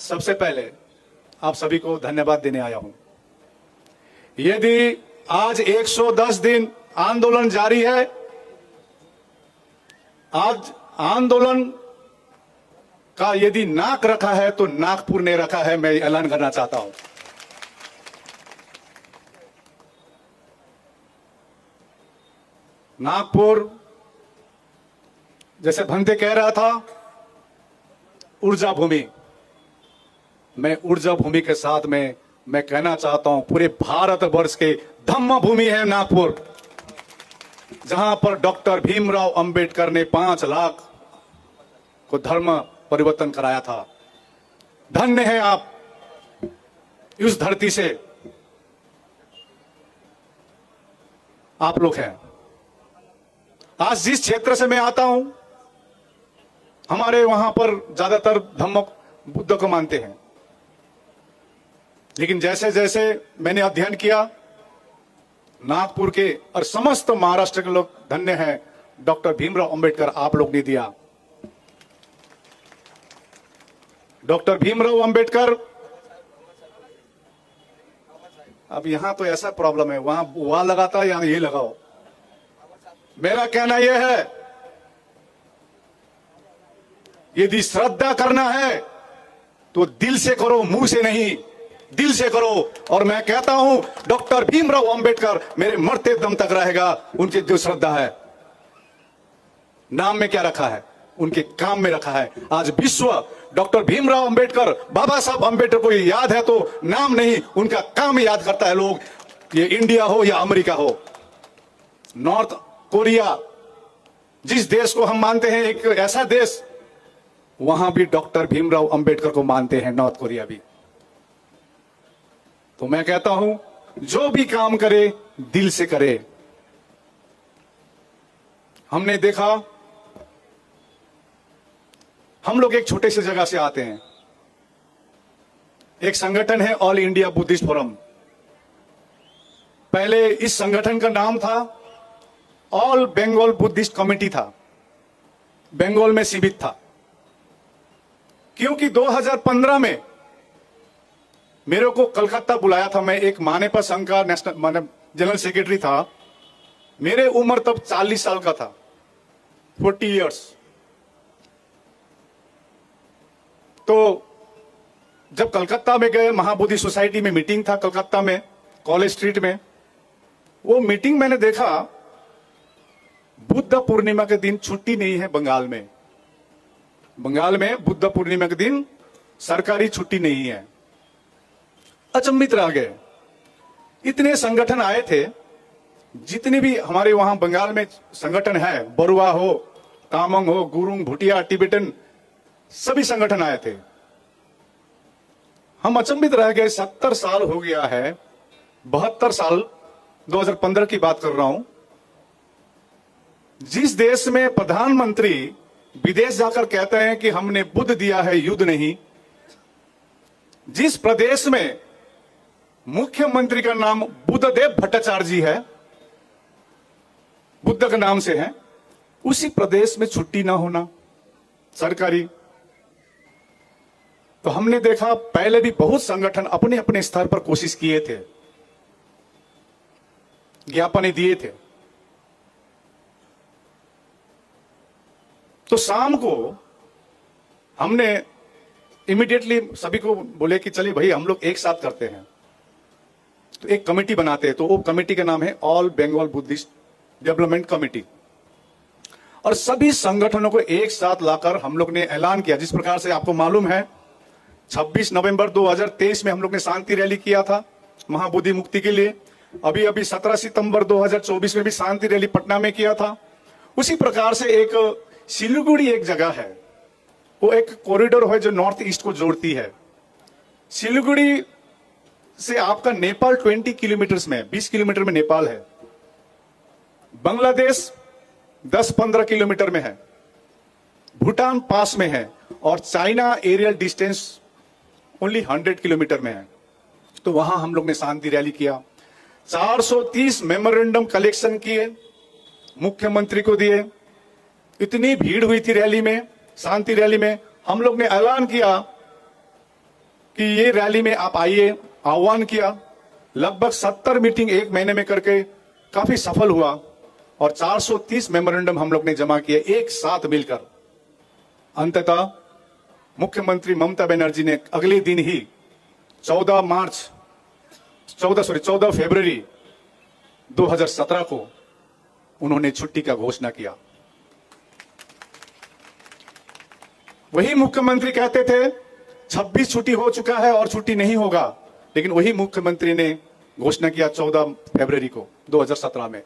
सबसे पहले आप सभी को धन्यवाद देने आया हूं। यदि आज 110 दिन आंदोलन जारी है, आज आंदोलन का यदि नाक रखा है तो नागपुर ने रखा है, मैं ऐलान करना चाहता हूं। नागपुर, जैसे भंते कह रहा था, ऊर्जा भूमि। मैं ऊर्जा भूमि के साथ में मैं कहना चाहता हूं, पूरे भारतवर्ष के धम्म भूमि है नागपुर, जहां पर डॉक्टर भीमराव अंबेडकर ने 5 लाख को धर्म परिवर्तन कराया था। धन्य है आप इस धरती से आप लोग हैं। आज जिस क्षेत्र से मैं आता हूं, हमारे वहां पर ज्यादातर धम्म बुद्ध को मानते हैं, लेकिन जैसे जैसे मैंने अध्ययन किया, नागपुर के और समस्त महाराष्ट्र के लोग धन्य हैं, डॉक्टर भीमराव अंबेडकर आप लोग ने दिया। डॉक्टर भीमराव अंबेडकर, अब यहां तो ऐसा प्रॉब्लम है, वहां लगाता यहां ये लगाओ। मेरा कहना यह है, यदि श्रद्धा करना है तो दिल से करो, मुंह से नहीं, दिल से करो। और मैं कहता हूं, डॉक्टर भीमराव अंबेडकर मेरे मरते दम तक रहेगा। उनकी जो श्रद्धा है, नाम में क्या रखा है, उनके काम में रखा है। आज विश्व डॉक्टर भीमराव अंबेडकर, बाबा साहब अंबेडकर को याद है तो नाम नहीं, उनका काम याद करता है लोग। ये इंडिया हो या अमेरिका हो, नॉर्थ कोरिया, जिस देश को हम मानते हैं एक ऐसा देश, वहां भी डॉक्टर भीमराव अंबेडकर को मानते हैं, नॉर्थ कोरिया भी। तो मैं कहता हूं, जो भी काम करे दिल से करे। हमने देखा, हम लोग एक छोटे से जगह से आते हैं। एक संगठन है ऑल इंडिया बुद्धिस्ट फोरम। पहले इस संगठन का नाम था ऑल बंगाल बुद्धिस्ट कमेटी था, बंगाल में सीमित था। क्योंकि 2015 में मेरे को कलकत्ता बुलाया था, मैं एक मानेपा संघ का नेशनल जनरल सेक्रेटरी था। मेरे उम्र तब 40 साल का था, 40 इयर्स। तो जब कलकत्ता में गए, महाबोधि सोसाइटी में मीटिंग था कलकत्ता में, कॉलेज स्ट्रीट में। वो मीटिंग मैंने देखा, बुद्ध पूर्णिमा के दिन छुट्टी नहीं है बंगाल में। बंगाल में बुद्ध पूर्णिमा के दिन सरकारी छुट्टी नहीं है। अचंभित रह गए। इतने संगठन आए थे, जितने भी हमारे वहां बंगाल में संगठन है, बरुआ हो, तामांग हो, गुरुंग, भूटिया, टिबेटन, सभी संगठन आए थे। हम अचंभित रह गए। 70 साल हो गया है, 72 साल, 2015 की बात कर रहा हूं। जिस देश में प्रधानमंत्री विदेश जाकर कहते हैं कि हमने बुद्ध दिया है, युद्ध नहीं, जिस प्रदेश में मुख्यमंत्री का नाम बुद्धदेव भट्टाचार्य जी है, बुद्ध के नाम से है, उसी प्रदेश में छुट्टी ना होना सरकारी। तो हमने देखा, पहले भी बहुत संगठन अपने अपने स्तर पर कोशिश किए थे, ज्ञापन दिए थे। तो शाम को हमने इमीडिएटली सभी को बोले कि चलिए भाई, हम लोग एक साथ करते हैं। तो एक कमेटी बनाते हैं। तो वो कमेटी का नाम है all Bengal Buddhist development committee. और सभी संगठनों को एक साथ लाकर हम लोग ने ऐलान किया। जिस प्रकार से आपको मालूम है, 26 नवंबर 2023 में हम लोग ने शांति रैली किया था महाबोधि मुक्ति के लिए। अभी 17 सितंबर 2024 में भी शांति रैली पटना में किया था। उसी प्रकार से एक सिलीगुड़ी एक जगह है, वो एक कॉरिडोर है जो नॉर्थ ईस्ट को जोड़ती है। सिलीगुड़ी से आपका नेपाल 20 किलोमीटर में, 20 किलोमीटर में नेपाल है। बांग्लादेश 10-15 किलोमीटर में है। भूटान पास में है। और China aerial distance only 100 kilometre में है। तो वहां हम लोग ने शांति रैली किया। 430 मेमोरेंडम कलेक्शन किए, मुख्यमंत्री को दिए। इतनी भीड़ हुई थी रैली में, शांति रैली में। हम लोग ने ऐलान किया कि ये रैली में आप आइए, आह्वान किया। लगभग 70 मीटिंग एक महीने में करके काफी सफल हुआ और 430 मेमोरेंडम हम लोग ने जमा किए एक साथ मिलकर। अंततः मुख्यमंत्री ममता बनर्जी ने अगले दिन ही 14 फरवरी 2017 को उन्होंने छुट्टी का घोषणा किया। वही मुख्यमंत्री कहते थे 26 छुट्टी हो चुका है और छुट्टी नहीं होगा, लेकिन वही मुख्यमंत्री ने घोषणा किया 14 फरवरी को 2017 में।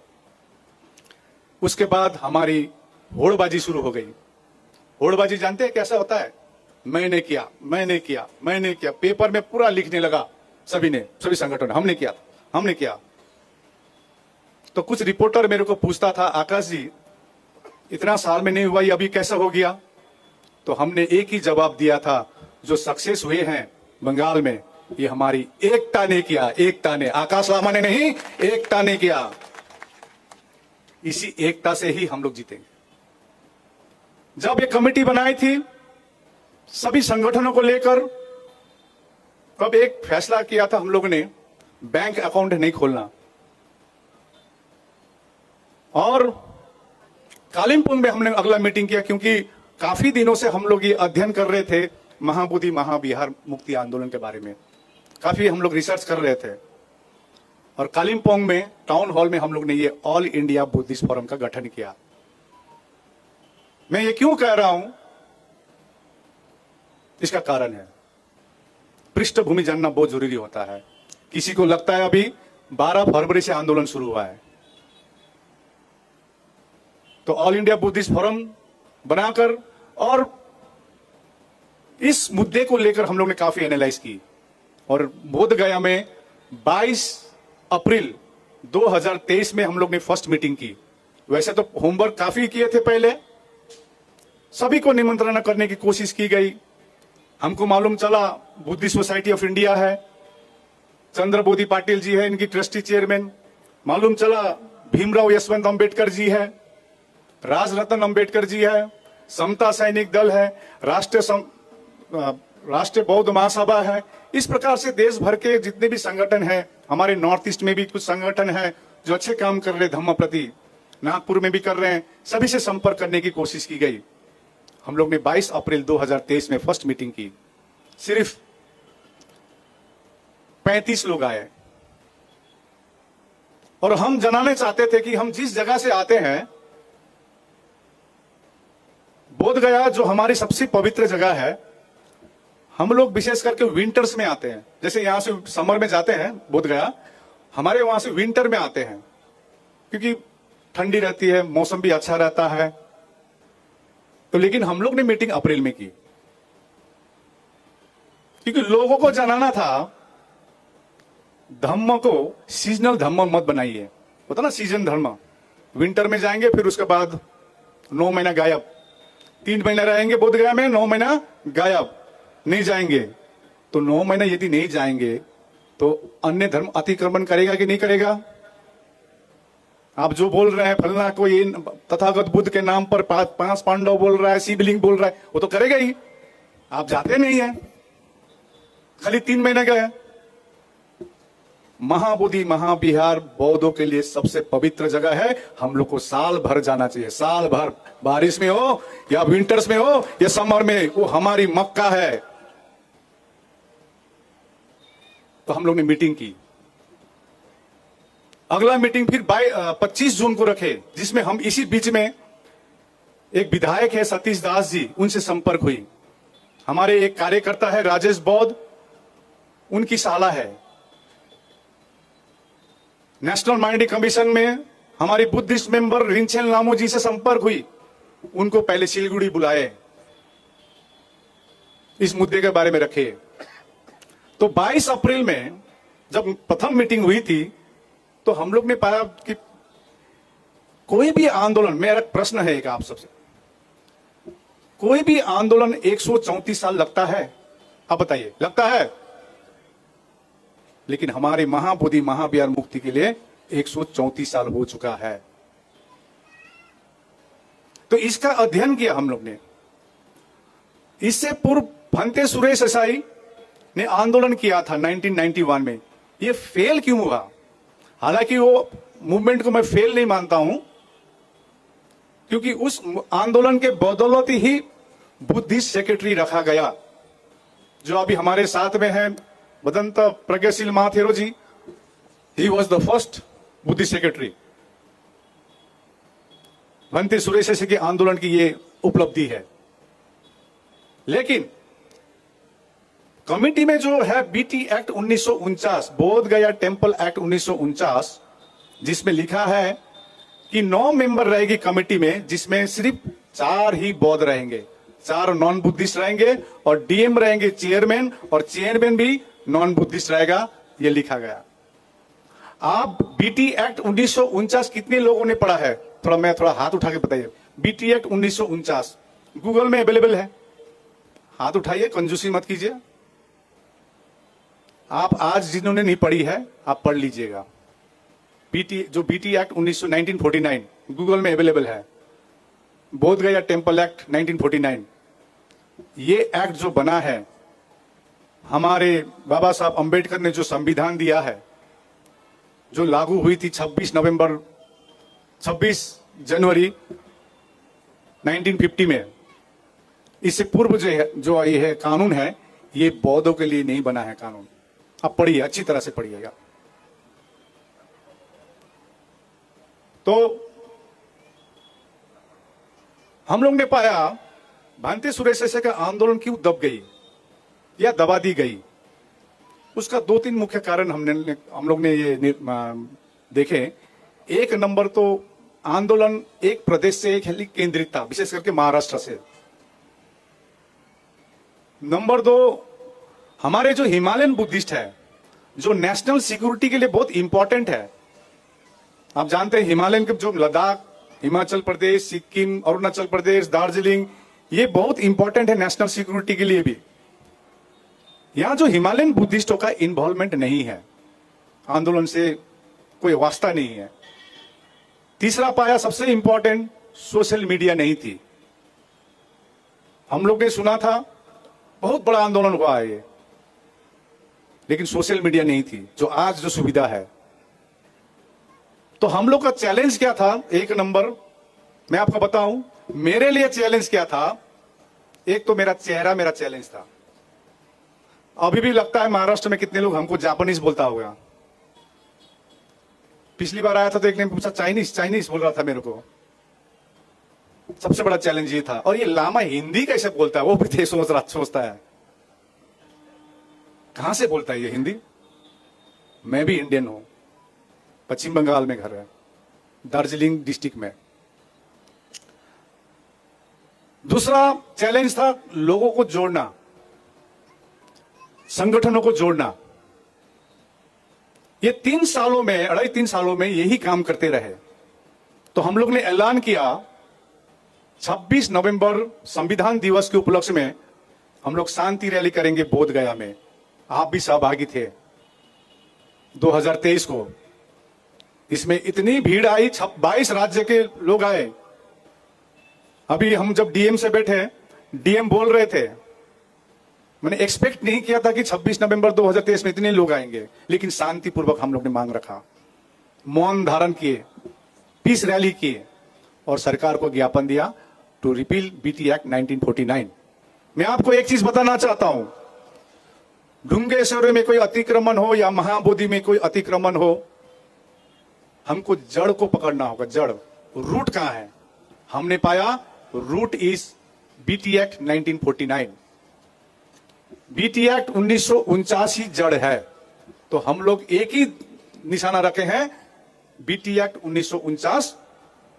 उसके बाद हमारी होड़बाजी शुरू हो गई। होड़बाजी जानते हैं कैसा होता है? मैंने किया, मैंने किया, मैंने किया, पेपर में पूरा लिखने लगा सभी ने, सभी संगठन, हमने किया, हमने किया। तो कुछ रिपोर्टर मेरे को पूछता था, आकाश जी इतना साल में नहीं हुआ, ये अभी कैसा हो गया? तो हमने एक ही जवाब दिया था, जो सक्सेस हुए हैं बंगाल में ये हमारी एकता ने किया, एकता ने, आकाश लामा ने नहीं, एकता ने किया। इसी एकता से ही हम लोग जीतेंगे। जब ये कमेटी बनाई थी सभी संगठनों को लेकर, तब एक फैसला किया था हम लोगों ने, बैंक अकाउंट नहीं खोलना। और कालिम्पोंग में हमने अगला मीटिंग किया, क्योंकि काफी दिनों से हम लोग ये अध्ययन कर रहे थे महाबोधि महाबिहार मुक्ति आंदोलन के बारे में, काफी हम लोग रिसर्च कर रहे थे। और कालिम्पोंग में टाउन हॉल में हम लोग ने ये ऑल इंडिया बुद्धिस्ट फोरम का गठन किया। मैं ये क्यों कह रहा हूं, इसका कारण है, पृष्ठभूमि जानना बहुत जरूरी होता है। किसी को लगता है अभी 12 फरवरी से आंदोलन शुरू हुआ है, तो ऑल इंडिया बुद्धिस्ट फोरम बनाकर और इस मुद्दे को लेकर हम लोग ने काफी एनालाइज की। और बोधगया में 22 अप्रैल 2023 में हम लोग ने फर्स्ट मीटिंग की। वैसे तो होमवर्क काफी किए थे पहले, सभी को निमंत्रण करने की कोशिश की गई। हमको मालूम चला बुद्धिस्ट सोसाइटी ऑफ इंडिया है, चंद्रबोधि पाटिल जी है इनकी ट्रस्टी चेयरमैन, मालूम चला भीमराव यशवंत अंबेडकर जी है, राजरत्न अंबेडकर जी है, समता सैनिक दल है, राष्ट्रीय बौद्ध महासभा है। इस प्रकार से देश भर के जितने भी संगठन हैं, हमारे नॉर्थ ईस्ट में भी कुछ संगठन है जो अच्छे काम कर रहे धम्म प्रति, नागपुर में भी कर रहे हैं, सभी से संपर्क करने की कोशिश की गई। हम लोग ने 22 अप्रैल 2023 में फर्स्ट मीटिंग की। सिर्फ 35 लोग आए और हम जनाने चाहते थे कि हम जिस जगह से आते हैं, बोधगया जो हमारी सबसे पवित्र जगह है, हम लोग विशेष करके विंटर्स में आते हैं। जैसे यहां से समर में जाते हैं बोधगया, हमारे वहां से विंटर में आते हैं, क्योंकि ठंडी रहती है, मौसम भी अच्छा रहता है। तो लेकिन हम लोग ने मीटिंग अप्रैल में की, क्योंकि लोगों को जनाना था धम्म को सीजनल धम्म मत बनाइए, होता ना सीजन धर्म। विंटर में जाएंगे, फिर उसके बाद 9 महीना गायब, 3 महीना रहेंगे बोधगया में, 9 महीना गायब, नहीं जाएंगे। तो 9 महीना यदि नहीं जाएंगे तो अन्य धर्म अतिक्रमण करेगा कि नहीं करेगा? आप जो बोल रहे हैं फलना को ये तथागत बुद्ध के नाम पर 5 पांडव बोल रहा है, शिवलिंग बोल रहा है, वो तो करेगा ही। आप जाते नहीं है, खाली 3 महीने गए। महाबोधि महाबिहार बौद्धों के लिए सबसे पवित्र जगह है। हम लोग को साल भर जाना चाहिए, साल भर, बारिश में हो या विंटर्स में हो या समर में, वो हमारी मक्का है। तो हम लोग ने मीटिंग की। अगला मीटिंग फिर 25 जून को रखे, जिसमें हम इसी बीच में एक विधायक है सतीश दास जी, उनसे संपर्क हुई। हमारे एक कार्यकर्ता है राजेश बौद्ध, उनकी साला है। नेशनल माइंड कमीशन में हमारी बुद्धिस्ट मेंबर रिंचेल नामो जी से संपर्क हुई, उनको पहले सिलगुड़ी बुलाए, इस मुद्दे के बारे में रखे। तो 22 अप्रैल में जब प्रथम मीटिंग हुई थी, तो हम लोग ने पाया कि कोई भी आंदोलन, मेरा प्रश्न है एक आप सबसे, कोई भी आंदोलन 134 साल लगता है? आप बताइए, लगता है? लेकिन हमारे महाबोधि महाबिहार मुक्ति के लिए 134 साल हो चुका है। तो इसका अध्ययन किया हम लोग ने। इससे पूर्व भंते सुरेश देसाई ने आंदोलन किया था 1991 में, ये फेल क्यों हुआ? हालांकि वो मूवमेंट को मैं फेल नहीं मानता हूं, क्योंकि उस आंदोलन के बदौलत ही बुद्धिस्ट सेक्रेटरी रखा गया, जो अभी हमारे साथ में है Bhadant Pragyasheel Mahathero ji. He was the first Buddhist secretary. Bhante Suresh के आंदोलन की ये उपलब्धि है। लेकिन कमिटी में जो है बीटी एक्ट 1949, बोध गया टेम्पल एक्ट 1949, जिसमें लिखा है कि 9 मेंबर रहेगी कमिटी में, जिसमें सिर्फ 4 ही बौद्ध रहेंगे, 4 नॉन बुद्धिस्ट रहेंगे, और डीएम रहेंगे चेयरमैन, और चेयरमैन भी नॉन बुद्धिस्ट रहेगा, ये लिखा गया। आप बीटी एक्ट 1949 कितने लोगों ने पढ़ा है? थोड़ा हाथ उठा के बताइए। बीटी एक्ट 1949 गूगल में अवेलेबल है, हाथ उठाइए, कंजूसी मत कीजिए। आप आज जिन्होंने नहीं पढ़ी है आप पढ़ लीजिएगा। बीटी एक्ट 1949 गूगल में अवेलेबल है। बोध गया टेम्पल एक्ट 1949, ये एक्ट जो बना है, हमारे बाबा साहब अंबेडकर ने जो संविधान दिया है, जो लागू हुई थी 26 जनवरी 1950 में, इससे पूर्व जो ये है कानून है, ये बौद्धों के लिए नहीं बना है कानून। आप पढ़िए, अच्छी तरह से पढ़िएगा। तो हम लोग ने पाया भांति सुरेश का आंदोलन क्यों दब गई या दबा दी गई। उसका 2-3 मुख्य कारण हम लोग ने ये देखे। एक नंबर तो आंदोलन एक प्रदेश से एक केंद्रित था, विशेष करके महाराष्ट्र से। नंबर 2, हमारे जो हिमालयन बुद्धिस्ट है, जो नेशनल सिक्योरिटी के लिए बहुत इंपॉर्टेंट है। आप जानते हैं हिमालयन के जो लद्दाख, हिमाचल प्रदेश, सिक्किम, अरुणाचल प्रदेश, दार्जिलिंग, ये बहुत इंपॉर्टेंट है नेशनल सिक्योरिटी के लिए भी। यहां जो हिमालयन बुद्धिस्टों का इन्वॉल्वमेंट नहीं है, आंदोलन से कोई वास्ता नहीं है। तीसरा पाया सबसे इंपॉर्टेंट, सोशल मीडिया नहीं थी। हम लोग ने सुना था बहुत बड़ा आंदोलन हुआ है ये, लेकिन सोशल मीडिया नहीं थी, जो आज जो सुविधा है। तो हम लोग का चैलेंज क्या था? एक नंबर मैं आपको बताऊं, मेरे लिए चैलेंज क्या था? एक तो मेरा चेहरा मेरा चैलेंज था। अभी भी लगता है महाराष्ट्र में कितने लोग हमको जापानीज बोलता होगा। पिछली बार आया था तो एक ने पूछा चाइनीज बोल रहा था मेरे को। सबसे बड़ा चैलेंज ये था। और ये लामा हिंदी कैसे बोलता है, वो भी सोचता है कहां से बोलता है ये हिंदी। मैं भी इंडियन हूं, पश्चिम बंगाल में घर है, दार्जिलिंग डिस्ट्रिक्ट में। दूसरा चैलेंज था लोगों को जोड़ना, संगठनों को जोड़ना। ये 3 सालों में, 2.5-3 सालों में यही काम करते रहे। तो हम लोग ने ऐलान किया 26 नवंबर संविधान दिवस के उपलक्ष्य में हम लोग शांति रैली करेंगे बोध गया में। आप भी सहभागी थे 2023 को। इसमें इतनी भीड़ आई, 22 राज्य के लोग आए। अभी हम जब डीएम से बैठे, डीएम बोल रहे थे, मैंने एक्सपेक्ट नहीं किया था कि 26 नवंबर 2023 में इतने लोग आएंगे, लेकिन शांतिपूर्वक हम लोग ने मांग रखा, मौन धारण किए, पीस रैली किए और सरकार को ज्ञापन दिया टू रिपील बीटी एक्ट 1949। मैं आपको एक चीज बताना चाहता हूं, डुंगेश्वर में कोई अतिक्रमण हो या महाबोधि में कोई अतिक्रमण हो, हमको जड़ को पकड़ना होगा। जड़, रूट कहां है? हमने पाया root is BT act 1949। BT act 1949 ही जड़ है। तो हम लोग एक ही निशाना रखे हैं, बीटी एक्ट 1949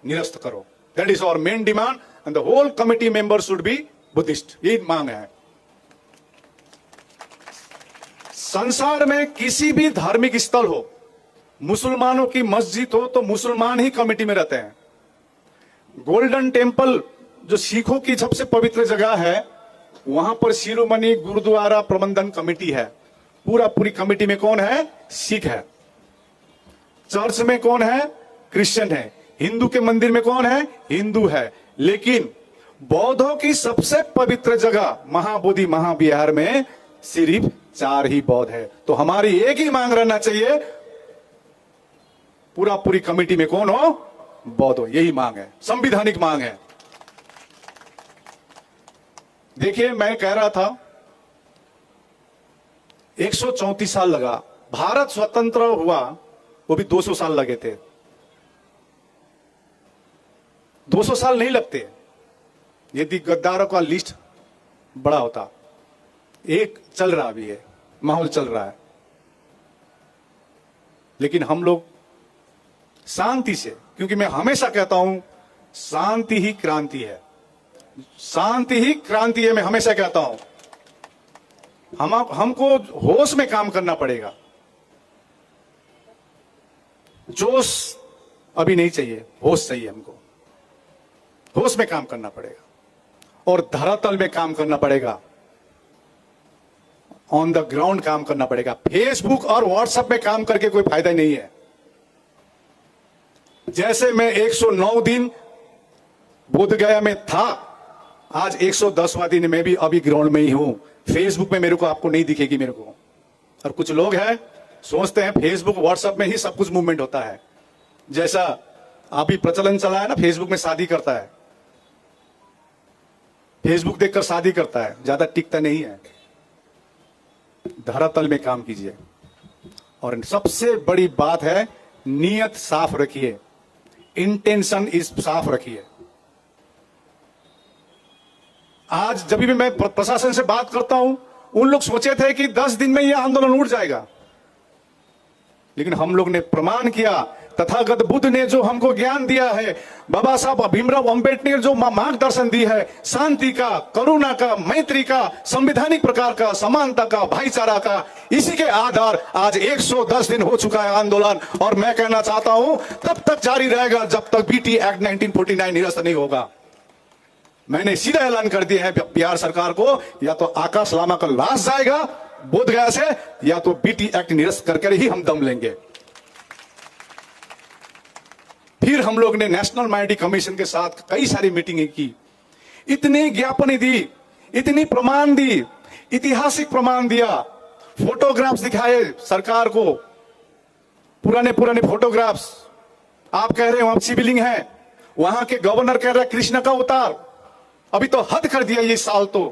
निरस्त करो। That is our main demand and the whole committee member should be Buddhist. यही मांग है। संसार में किसी भी धार्मिक स्थल हो, मुसलमानों की मस्जिद हो तो मुसलमान ही कमेटी में रहते हैं। गोल्डन टेम्पल जो सिखों की सबसे पवित्र जगह है, वहां पर शिरोमणि गुरुद्वारा प्रबंधन कमेटी है। पूरी कमेटी में कौन है? सिख है। चर्च में कौन है? क्रिश्चियन है। हिंदू के मंदिर में कौन है? हिंदू है। लेकिन बौद्धों की सबसे पवित्र जगह महाबोधि महाविहार में सिर्फ 4 ही बौद्ध है। तो हमारी एक ही मांग रहना चाहिए, पूरी कमेटी में कौन हो? बौद्ध हो। यही मांग है, संवैधानिक मांग है। देखिए, मैं कह रहा था 134 साल लगा, भारत स्वतंत्र हुआ वो भी 200 साल लगे थे। 200 साल नहीं लगते यदि गद्दारों का लिस्ट बड़ा होता। एक चल रहा भी है, माहौल चल रहा है, लेकिन हम लोग शांति से, क्योंकि मैं हमेशा कहता हूं शांति ही क्रांति है, शांति ही क्रांति है। मैं हमेशा कहता हूं हमको होश में काम करना पड़ेगा। जोश अभी नहीं चाहिए, होश चाहिए। हमको होश में काम करना पड़ेगा और धरातल में काम करना पड़ेगा, ऑन द ग्राउंड काम करना पड़ेगा। फेसबुक और व्हाट्सएप में काम करके कोई फायदा नहीं है। जैसे मैं 109 दिन बोधगया में था, आज 110वां दिन में भी अभी ग्राउंड में ही हूं। फेसबुक में मेरे को आपको नहीं दिखेगी मेरे को। और कुछ लोग हैं सोचते हैं फेसबुक व्हाट्सएप में ही सब कुछ मूवमेंट होता है। जैसा अभी प्रचलन चला है ना, फेसबुक में शादी करता है, फेसबुक देखकर शादी करता है, ज्यादा टिकता नहीं है। धरातल में काम कीजिए। और सबसे बड़ी बात है, नियत साफ रखिए, इंटेंशन इस साफ रखिए। आज जब भी मैं प्रशासन से बात करता हूं, उन लोग सोचे थे कि 10 दिन में यह आंदोलन उठ जाएगा, लेकिन हम लोग ने प्रमाण किया, तथागत बुद्ध ने जो हमको ज्ञान दिया है, बाबा साहब भीमराव अंबेडकर ने जो मार्गदर्शन दी है, शांति का, करुणा का, मैत्री का, संवैधानिक प्रकार का, समानता का, भाईचारा का, इसी के आधार आज 110 दिन हो चुका है आंदोलन। और मैं कहना चाहता हूं तब तक जारी रहेगा जब तक बीटी एक्ट 1949 निरस्त नहीं होगा। मैंने सीधा ऐलान कर दिया है बिहार सरकार को, या तो आकाश लामा का लाश जाएगा बोधगया से, या तो बीटी एक्ट निरस्त करके ही हम दम लेंगे। फिर हम लोग ने नेशनल माइनॉरिटी कमीशन के साथ कई सारी मीटिंगें की, इतनी ज्ञापन दी, इतनी प्रमाण दी, ऐतिहासिक प्रमाण दिया, फोटोग्राफ्स दिखाए सरकार को, पुराने फोटोग्राफ्स। आप कह रहे हो वहां शिवलिंग है, वहां के गवर्नर कह रहे हैं कृष्ण का अवतार। अभी तो हद कर दिया ये साल तो,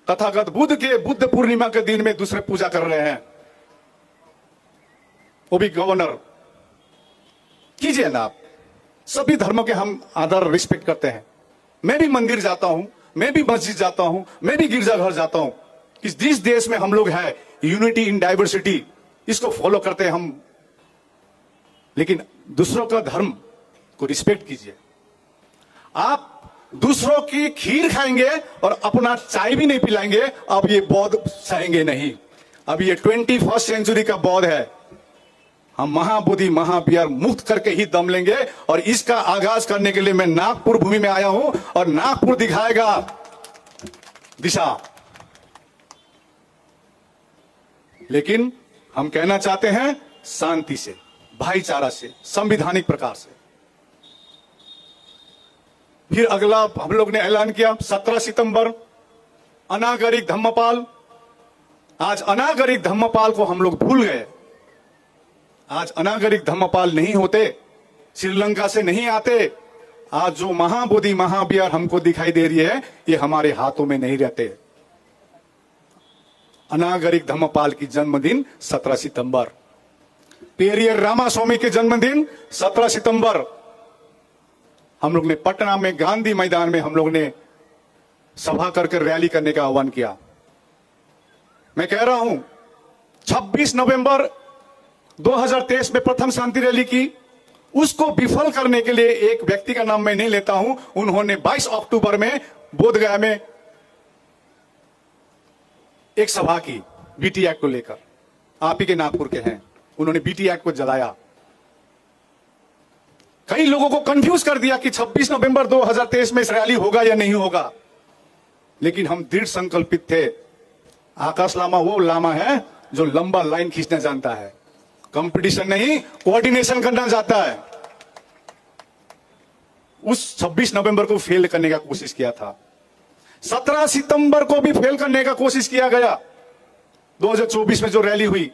तथागत बुद्ध के बुद्ध पूर्णिमा के दिन में दूसरे पूजा कर रहे हैं, वो भी गवर्नर। कीजिए ना आप, सभी धर्मों के हम आदर रिस्पेक्ट करते हैं। मैं भी मंदिर जाता हूं, मैं भी मस्जिद जाता हूं, मैं भी गिरजाघर जाता हूं। जिस देश में हम लोग हैं, यूनिटी इन डाइवर्सिटी, इसको फॉलो करते हैं हम। लेकिन दूसरों का धर्म को रिस्पेक्ट कीजिए। आप दूसरों की खीर खाएंगे और अपना चाय भी नहीं पिलाएंगे, अब ये बौद्ध सहेंगे नहीं। अब ये 21वीं सेंचुरी का बौद्ध है। हम महाबोधि महाबिहार मुक्त करके ही दम लेंगे। और इसका आगाज करने के लिए मैं नागपुर भूमि में आया हूं, और नागपुर दिखाएगा दिशा। लेकिन हम कहना चाहते हैं शांति से, भाईचारा से, संवैधानिक प्रकार से। फिर अगला हम लोग ने ऐलान किया 17 सितंबर अनागरिक धम्मपाल। आज अनागरिक धम्मपाल को हम लोग भूल गए। आज अनागरिक धम्मपाल नहीं होते, श्रीलंका से नहीं आते, आज जो महाबोधि महाबिहार हमको दिखाई दे रही है, ये हमारे हाथों में नहीं रहते। अनागरिक धम्मपाल की जन्मदिन 17 सितंबर, पेरियर रामास्वामी के जन्मदिन 17 सितंबर। हम लोग ने पटना में गांधी मैदान में हम लोग ने सभा करके रैली करने का आह्वान किया। मैं कह रहा हूं 26 नवंबर 2023 में प्रथम शांति रैली की, उसको विफल करने के लिए एक व्यक्ति का नाम मैं नहीं लेता हूं, उन्होंने 22 अक्टूबर में बोधगया में एक सभा की बीटी एक्ट को लेकर। आप ही के नागपुर के हैं, उन्होंने बीटी एक्ट को जलाया। कई लोगों को कंफ्यूज कर दिया कि 26 नवंबर 2023 में इस रैली होगा या नहीं होगा। लेकिन हम दृढ़ संकल्पित थे। आकाश लामा वो लामा है जो लंबा लाइन खींचना जानता है, कंपटीशन नहीं, कोऑर्डिनेशन करना चाहता है। उस 26 नवंबर को फेल करने का कोशिश किया था, 17 सितंबर को भी फेल करने का कोशिश किया गया। 2024 में जो रैली हुई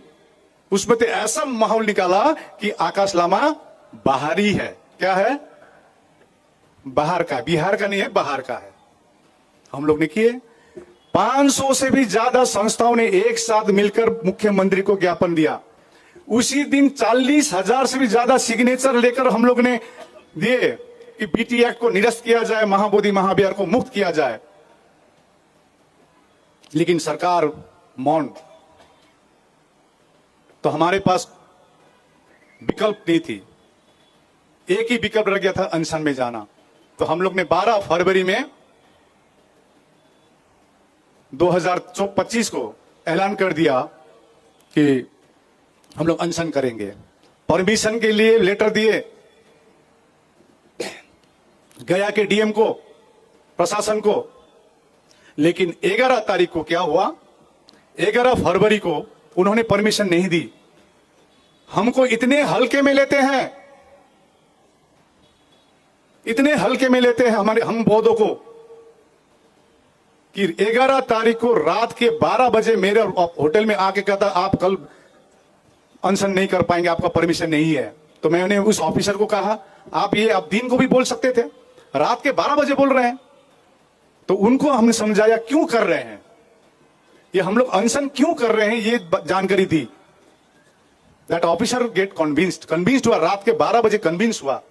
उसमें तो ऐसा माहौल निकाला कि आकाश लामा बाहरी है। क्या है? बाहर का, बिहार का नहीं है, बाहर का है। हम लोग ने किए। 500 से भी ज्यादा संस्थाओं ने एक साथ मिलकर मुख्यमंत्री को ज्ञापन दिया। उसी दिन 40,000 से भी ज्यादा सिग्नेचर लेकर हम लोग ने दिए कि बीटी एक्ट को निरस्त किया जाए, महाबोधि महाविहार को मुक्त किया जाए। लेकिन सरकार मौन। तो हमारे पास विकल्प नहीं थी, एक ही विकल्प रह गया था, अनशन में जाना। तो हम लोग ने 12 फरवरी में 2025 को ऐलान कर दिया कि हम लोग अनशन करेंगे। परमिशन के लिए लेटर दिए गया के डीएम को, प्रशासन को। लेकिन 11 तारीख को क्या हुआ? 11 फरवरी को उन्होंने परमिशन नहीं दी। हमको इतने हल्के में लेते हैं, इतने हल्के में लेते हैं हम बौद्धों को कि 11 तारीख को रात के 12 बजे मेरे होटल में आके कहता आप कल अनशन नहीं कर पाएंगे, आपका परमिशन नहीं है। तो मैंने उस ऑफिसर को कहा आप दिन को भी बोल सकते थे, रात के 12 बजे बोल रहे हैं। तो उनको हमने समझाया क्यों कर रहे हैं, ये हम लोग अनशन क्यों कर रहे हैं, ये जानकारी दी। दैट ऑफिसर गेट कन्विंस्ड हुआ, रात के 12 बजे कन्विंस हुआ।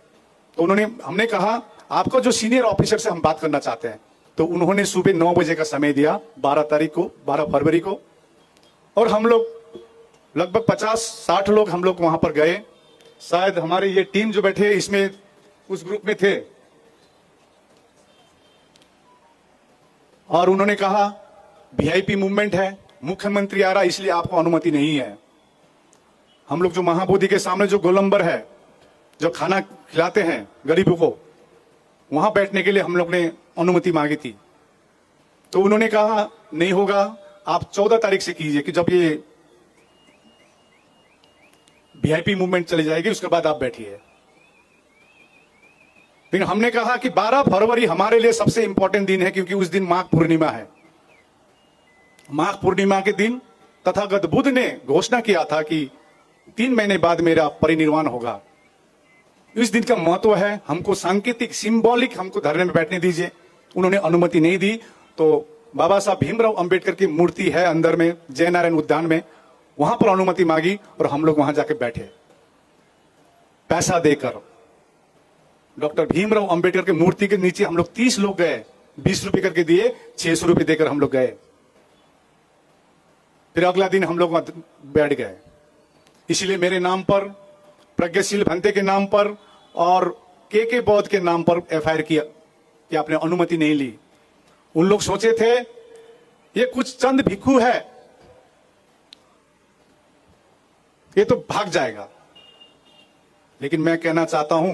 तो हमने कहा आपका जो सीनियर ऑफिसर से हम बात करना चाहते हैं। तो उन्होंने सुबह 9 बजे का समय दिया, 12 तारीख को, 12 फरवरी को। और हम लोग लगभग 50-60 लोग हम लोग वहां पर गए। शायद हमारे ये टीम जो बैठे इसमें उस ग्रुप में थे। और उन्होंने कहा वीआईपी मूवमेंट है, मुख्यमंत्री आ रहा इसलिए आपको अनुमति नहीं है। हम लोग जो महाबोधि के सामने जो गोलंबर है, जो खाना खिलाते हैं गरीबों को, वहां बैठने के लिए हम लोग ने अनुमति मांगी थी। तो उन्होंने कहा नहीं होगा, आप 14 तारीख से कीजिए कि जब ये वीआईपी मूवमेंट चली जाएगी उसके बाद आप बैठिए। लेकिन हमने कहा कि 12 फरवरी हमारे लिए सबसे इंपॉर्टेंट दिन है, क्योंकि उस दिन माघ पूर्णिमा है। माघ पूर्णिमा के दिन तथागत बुद्ध ने घोषणा किया था कि 3 महीने बाद मेरा परिनिर्वाण होगा। इस दिन का महत्व है, हमको सांकेतिक सिंबॉलिक हमको धरने में बैठने दीजिए। उन्होंने अनुमति नहीं दी। तो बाबा साहब भीमराव अंबेडकर की मूर्ति है अंदर में, जय नारायण उद्यान में, वहां पर अनुमति मांगी और हम लोग वहां जाके बैठे पैसा देकर। डॉक्टर भीमराव अंबेडकर की मूर्ति के नीचे हम लोग 30 लोग गए, 20 रुपए करके दिए, 600 रुपए देकर हम लोग गए। फिर अगला दिन हम लोग बैठ गए। इसलिए मेरे नाम पर, प्रज्ञाशील भंते के नाम पर और के बौद्ध के नाम पर एफआईआर किया कि आपने अनुमति नहीं ली। उन लोग सोचे थे ये कुछ चंद भिक्षु है, ये तो भाग जाएगा। लेकिन मैं कहना चाहता हूं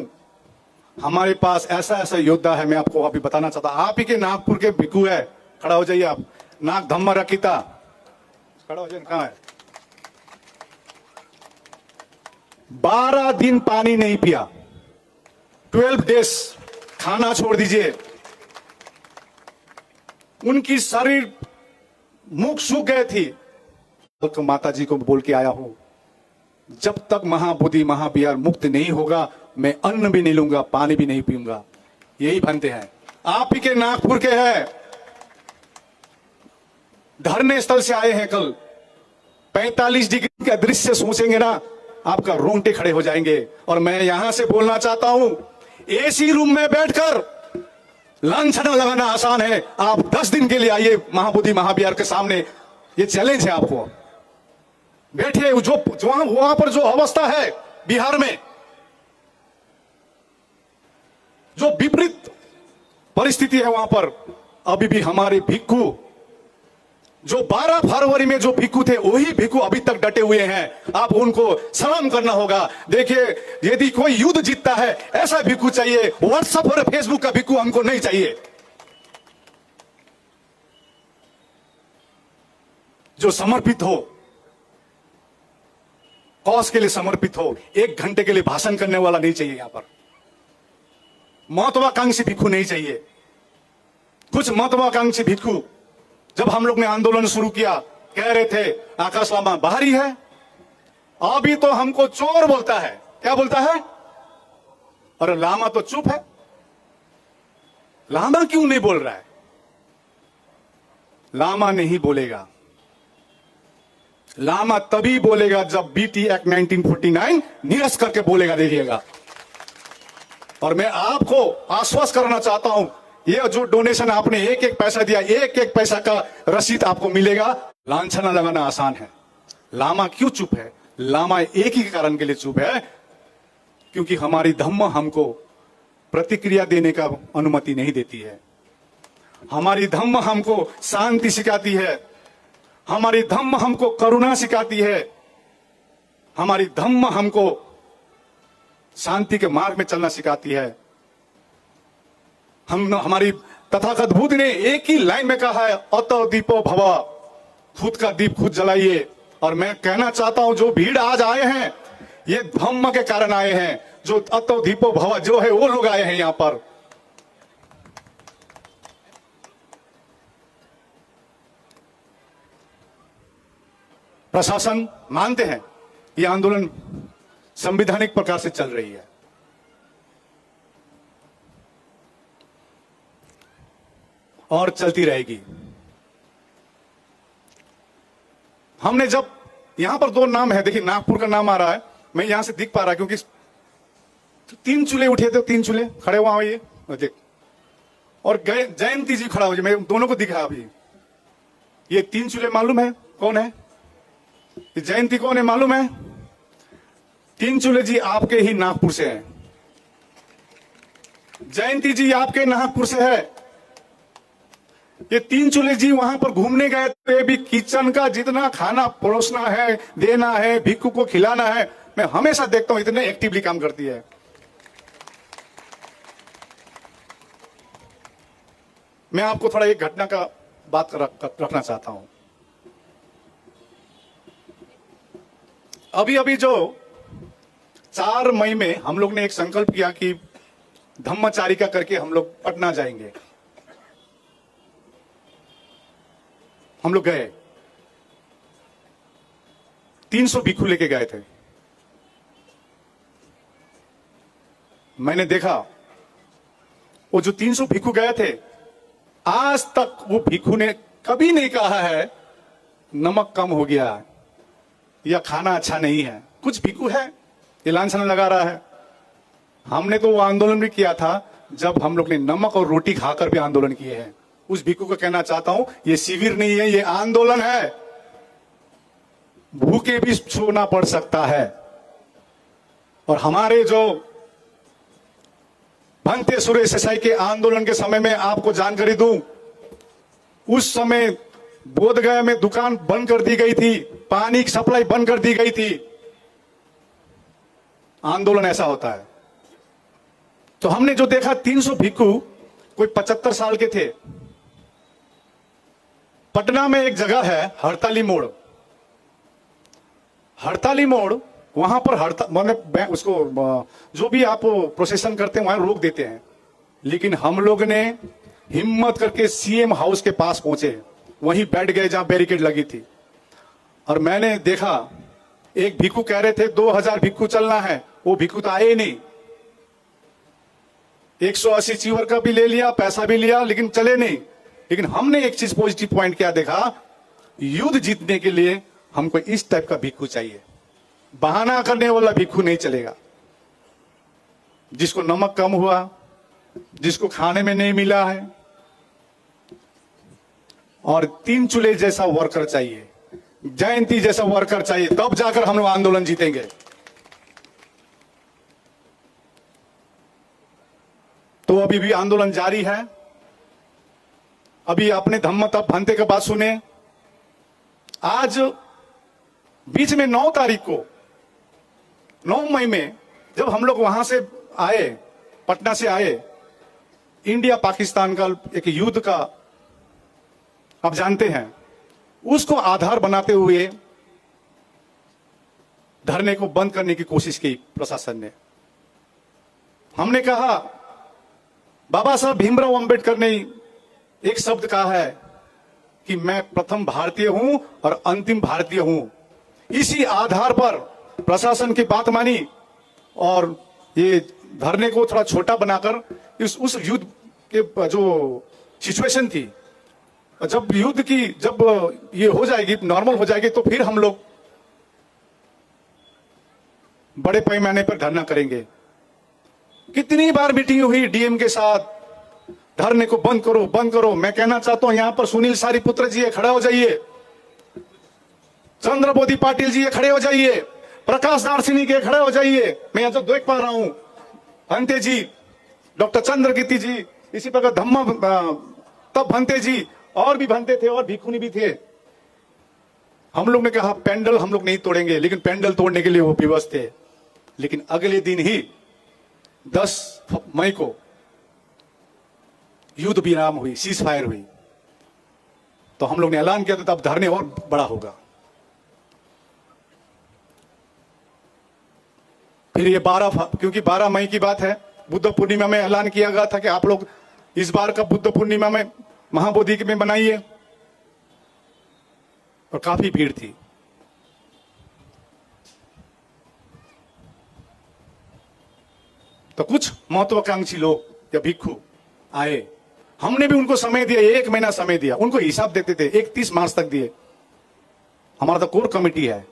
हमारे पास ऐसा ऐसा योद्धा है। मैं आपको अभी बताना चाहता हूं, आप ही के नागपुर के भिक्षु है, खड़ा हो जाइए आप, नाग धम्मा रखिता, खड़ा हो जाइए। कहां है? 12 दिन पानी नहीं पिया, 12 डेज खाना छोड़ दीजिए। उनकी शरीर मुख सूख गए थी। तो माता जी को बोल के आया हूं, जब तक महाबोधि महाविहार मुक्त नहीं होगा मैं अन्न भी नहीं लूंगा, पानी भी नहीं पीऊंगा। यही बनते हैं, आप ही के नागपुर के हैं, धरने स्थल से आए हैं। कल 45 डिग्री का दृश्य सोचेंगे ना, आपका रोंगटे खड़े हो जाएंगे। और मैं यहां से बोलना चाहता हूं, एसी रूम में बैठकर लांछना लगाना आसान है, आप 10 दिन के लिए आइए महाबोधि महाविहार के सामने, ये चैलेंज है आपको। बैठिए, जो वहां पर जो अवस्था है बिहार में, जो विपरीत परिस्थिति है वहां पर, अभी भी हमारे भिक्षु जो 12 फरवरी में जो भिक्षु थे वही भिक्षु अभी तक डटे हुए हैं। आप उनको सलाम करना होगा। देखिए, यदि कोई युद्ध जीतता है ऐसा भिक्षु चाहिए, व्हाट्सएप और फेसबुक का भिक्षु हमको नहीं चाहिए। जो समर्पित हो, कॉज के लिए समर्पित हो, 1 घंटे के लिए भाषण करने वाला नहीं चाहिए। यहां पर महत्वाकांक्षी भिक्षु नहीं चाहिए। कुछ महत्वाकांक्षी भिक्षु, जब हम लोग ने आंदोलन शुरू किया कह रहे थे आकाश लामा बाहरी है, अभी तो हमको चोर बोलता है। क्या बोलता है? और लामा तो चुप है। लामा क्यों नहीं बोल रहा है? लामा नहीं बोलेगा। लामा तभी बोलेगा जब बीटी एक्ट 1949 निरस्त करके बोलेगा, देखिएगा। और मैं आपको आश्वस्त करना चाहता हूं, ये जो डोनेशन आपने एक एक पैसा दिया, एक एक पैसा का रसीद आपको मिलेगा। लांछना लगाना आसान है। लामा क्यों चुप है? लामा एक ही कारण के लिए चुप है, क्योंकि हमारी धम्म हमको प्रतिक्रिया देने का अनुमति नहीं देती है। हमारी धम्म हमको शांति सिखाती है, हमारी धम्म हमको करुणा सिखाती है, हमारी धम्म हमको शांति के मार्ग में चलना सिखाती है। हमारी तथागत बुद्ध ने एक ही लाइन में कहा है, अतो दीपो भव, खुद का दीप खुद जलाइए। और मैं कहना चाहता हूं, जो भीड़ आज आए हैं ये धम्म के कारण आए हैं। जो अतो दीपो भव जो है वो लोग आए हैं यहां पर। प्रशासन मानते हैं ये आंदोलन संवैधानिक प्रकार से चल रही है, और चलती रहेगी। हमने जब यहां पर दो नाम है, देखिए नागपुर का नाम आ रहा है, मैं यहां से दिख पा रहा क्योंकि 3 चूल्हे उठे थे, 3 चूल्हे खड़े वहां ये देख, और जयंती जी खड़ा हो जाए, मैं दोनों को दिखा अभी। ये 3 चूल्हे मालूम है कौन है? ये जयंती कौन है मालूम है? 3 चूल्हे जी आपके ही नागपुर से हैं। जयंती जी आपके नागपुर से है। ये 3 चूल्हे जी वहां पर घूमने गए थे, भी किचन का जितना खाना परोसना है, देना है, भिक्खु को खिलाना है, मैं हमेशा देखता हूं इतने एक्टिवली काम करती है। मैं आपको थोड़ा एक घटना का बात रखना चाहता हूं। अभी अभी जो 4 मई में हम लोग ने एक संकल्प किया कि धम्मचारिका करके हम लोग पटना जाएंगे। हम लोग गए, 300 भिक्खु लेके गए थे। मैंने देखा वो जो 300 भिक्खु गए थे, आज तक वो भिक्खु ने कभी नहीं कहा है नमक कम हो गया या खाना अच्छा नहीं है। कुछ भिक्खु है ये लांछना लगा रहा है। हमने तो वो आंदोलन भी किया था जब हम लोग ने नमक और रोटी खाकर भी आंदोलन किए हैं। उस भिक्खु को कहना चाहता हूं, ये शिविर नहीं है, ये आंदोलन है। भूखे भी सोना पड़ सकता है। और हमारे जो भंते सुरेश देसाई के आंदोलन के समय में आपको जानकारी दूं, उस समय बोधगया में दुकान बंद कर दी गई थी, पानी की सप्लाई बंद कर दी गई थी। आंदोलन ऐसा होता है। तो हमने जो देखा 300 भिक्खु कोई 75 साल के थे। पटना में एक जगह है हड़ताली मोड़। हड़ताली मोड़, वहां पर मैंने उसको जो भी आप प्रोसेसन करते हैं वहां रोक देते हैं, लेकिन हम लोग ने हिम्मत करके सीएम हाउस के पास पहुंचे, वहीं बैठ गए जहां बैरिकेड लगी थी। और मैंने देखा एक भिक्खु कह रहे थे 2000 भिक्खु चलना है, वो भिक्खु तो आए ही नहीं। 180 चीवर का भी ले लिया, पैसा भी लिया, लेकिन चले नहीं। लेकिन हमने एक चीज पॉजिटिव पॉइंट क्या देखा, युद्ध जीतने के लिए हमको इस टाइप का भिक्खु चाहिए। बहाना करने वाला भिक्खु नहीं चलेगा। जिसको नमक कम हुआ, जिसको खाने में नहीं मिला है, और 3 चूल्हे जैसा वर्कर चाहिए, जयंती जैसा वर्कर चाहिए, तब जाकर हम लोग आंदोलन जीतेंगे। तो अभी भी आंदोलन जारी है। अभी आपने धम्म तप भंते का बात सुने। आज बीच में 9 तारीख को, 9 मई में जब हम लोग वहां से आए, पटना से आए, इंडिया पाकिस्तान का एक युद्ध का आप जानते हैं, उसको आधार बनाते हुए धरने को बंद करने की कोशिश की प्रशासन ने। हमने कहा बाबा साहब भीमराव अंबेडकर ने एक शब्द कहा है कि मैं प्रथम भारतीय हूं और अंतिम भारतीय हूं। इसी आधार पर प्रशासन की बात मानी और ये धरने को थोड़ा छोटा बनाकर उस युद्ध के जो सिचुएशन थी, जब युद्ध की जब ये हो जाएगी, नॉर्मल हो जाएगी, तो फिर हम लोग बड़े पैमाने पर धरना करेंगे। कितनी बार मीटिंग हुई डीएम के साथ, धरने को बंद करो बंद करो। मैं कहना चाहता हूं यहां पर सुनील सारीपुत्र जी खड़े हो जाइए, चंद्रबोधी पाटिल जी खड़े हो जाइए, प्रकाश दार्शनिक के खड़े हो जाइए। मैं यहां जो देख पा रहा हूं, भंते जी, डॉक्टर चंद्रकीर्ति जी, इसी प्रकार धम्मा तब भंते जी, और भी भंते थे और भिखुनी भी थे। हम लोग ने कहा पेंडल हम लोग नहीं तोड़ेंगे, लेकिन पेंडल तोड़ने के लिए वो विवश थे। लेकिन अगले दिन ही 10 मई को युद्ध विराम हुई, सीज फायर हुई, तो हम लोग ने ऐलान किया था अब धरने और बड़ा होगा। फिर ये 12 क्योंकि 12 मई की बात है, बुद्ध पूर्णिमा में ऐलान किया गया था कि आप लोग इस बार का बुद्ध पूर्णिमा में महाबोधि में मनाइए, और काफी भीड़ थी। तो कुछ महत्वाकांक्षी लोग या भिक्षु आए, हमने भी उनको समय दिया, 1 महीना समय दिया, उनको हिसाब देते थे, 31 मार्च तक दिए। हमारा तो कोर कमेटी है,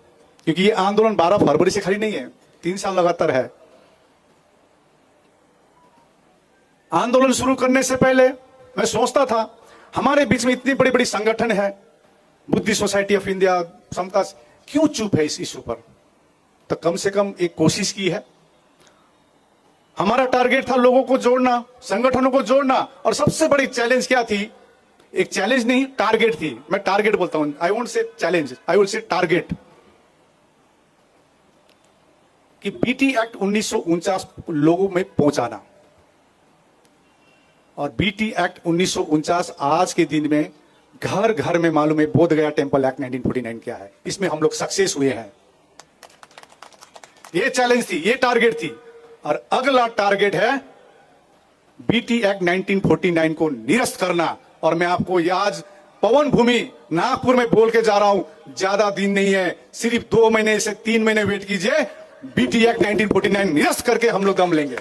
क्योंकि ये आंदोलन 12 फरवरी से खड़ी नहीं है, 3 साल लगातार है। आंदोलन शुरू करने से पहले मैं सोचता था हमारे बीच में इतनी बड़ी बड़ी संगठन है, बुद्धिस्ट सोसाइटी ऑफ इंडिया, समता, क्यों चुप है इस इशू पर? तो कम से कम एक कोशिश की है। हमारा टारगेट था लोगों को जोड़ना, संगठनों को जोड़ना, और सबसे बड़ी चैलेंज क्या थी? एक चैलेंज नहीं, टारगेट थी। मैं टारगेट बोलता हूं, I won't say challenge, I will say target, कि बीटी एक्ट 1949 लोगों में पहुंचाना। और बीटी एक्ट 1949 आज के दिन में घर घर में मालूम है। बोध गया टेम्पल एक्ट 1949 क्या है, इसमें हम लोग सक्सेस हुए हैं। ये चैलेंज थी, ये टारगेट थी। और अगला टारगेट है बीटी एक्ट 1949 को निरस्त करना। और मैं आपको आज पवन भूमि नागपुर में बोल के जा रहा हूं, ज्यादा दिन नहीं है, सिर्फ 2 महीने से 3 महीने वेट कीजिए, बीटी एक्ट 1949 निरस्त करके हम लोग दम लेंगे।